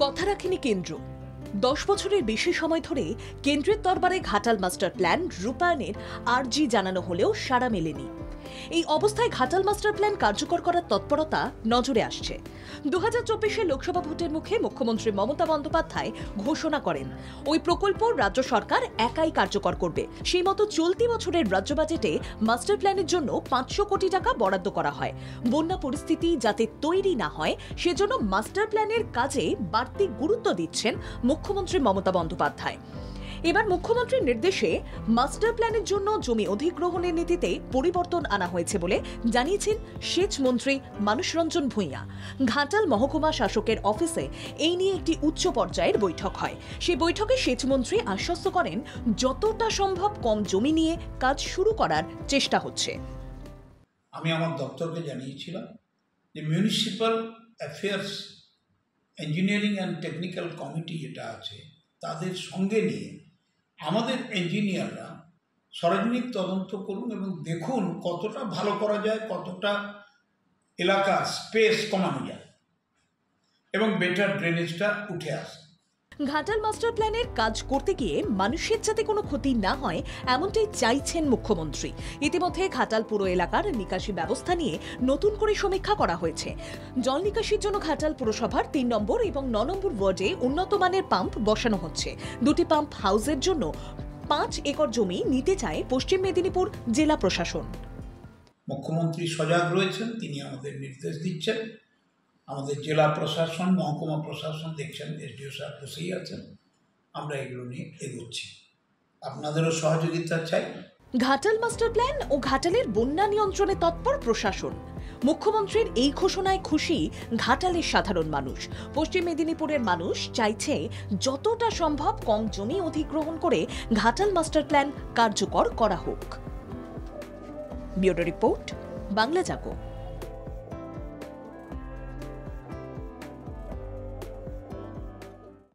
কথা রাখেনি কেন্দ্র। 10 বছরের বেশি সময় ধরে কেন্দ্রের দরবারে ঘাটাল মাস্টার প্ল্যান রূপায়ণের আর্জি জানানো হলেও সাড়া মেলেনি। এই অবস্থায় ঘাটাল মাস্টার প্ল্যান কার্যকর করার তৎপরতা নজরে আসছে। 2024 লোকসভা ভোটের মুখে মুখ্যমন্ত্রী মমতা বন্দ্যোপাধ্যায় ঘোষণা করেন ওই প্রকল্প রাজ্য সরকার একাই কার্যকর করবে। সেই মতো চলতি বছরের রাজ্য বাজেটে মাস্টার প্ল্যানের জন্য 500 কোটি টাকা বরাদ্দ করা হয়। বন্যা পরিস্থিতি যাতে তৈরি না হয় সেজন্য মাস্টার প্ল্যানের কাজে বাড়তি গুরুত্ব দিচ্ছেন মুখ্যমন্ত্রী মমতা বন্দ্যোপাধ্যায়। এবার মুখ্যমন্ত্রীর নির্দেশে মাস্টার প্ল্যানের জন্য জমি অধিগ্রহণের নীতিতে পরিবর্তন আনা হয়েছে বলে জানিয়েছেন সেচ মন্ত্রী মানুষ রঞ্জন ভূঁইয়া। ঘাটাল মহকুমা শাসকের অফিসে এই নিয়ে একটি উচ্চ পর্যায়ের বৈঠক হয়। সেই বৈঠকে সেচ মন্ত্রী আশ্বস্ত করেন যতটা সম্ভব কম জমি নিয়ে কাজ শুরু করার চেষ্টা হচ্ছে। আমি আমার দপ্তরকে জানিয়েছিলাম যে municipal affairs engineering and technical committee যেটা আছে তাদের সঙ্গে নিয়ে আমাদের ইঞ্জিনিয়াররা সরজমিক তদন্ত করুন এবং দেখুন কতটা ভালো করা যায়, কতটা এলাকার স্পেস কমানো যায় এবং বেটার ড্রেনেজটা উঠে আসে। ঘাটাল মাস্টার প্ল্যানের কাজ করতে গিয়ে মানুষের যাতে কোনো ক্ষতি না হয় এমনটাই চাইছেন মুখ্যমন্ত্রী। ইতিমধ্যে ঘাটাল পুরো এলাকার নিকাশি ব্যবস্থা নিয়ে নতুন করে সমীক্ষা করা হয়েছে। জল নিকাশির জন্য ঘাটাল পুরসভার 3 নম্বর এবং 9 নম্বর ওয়ার্ডে উন্নত মানের পাম্প বসানো হচ্ছে। 2টি পাম্প হাউসের জন্য 5 একর জমি নিতে চায় পশ্চিম মেদিনীপুর জেলা প্রশাসন। মুখ্যমন্ত্রী সজাগ রয়েছেন, তিনি আমাদের নির্দেশ দিচ্ছেন। আমাদের জেলা প্রশাসন, মহকুমা প্রশাসন দেখছেন, এসডিও স্যার বসেই আছেন। আমরা এগুলো নিয়ে এগোচ্ছি, আপনাদেরও সহযোগিতা চাই। ঘাটাল মাস্টার প্ল্যান ও ঘাটালের বন্যা নিয়ন্ত্রণে তৎপর প্রশাসন। মুখ্যমন্ত্রীর এই ঘোষণায় খুশি ঘাটালের সাধারণ মানুষ। পশ্চিম মেদিনীপুরের মানুষ চাইছে যতটা সম্ভব কম জমি অধিগ্রহণ করে ঘাটাল মাস্টার প্ল্যান কার্যকর করা হোক। ব্যুরো রিপোর্ট, বাংলা জাগো।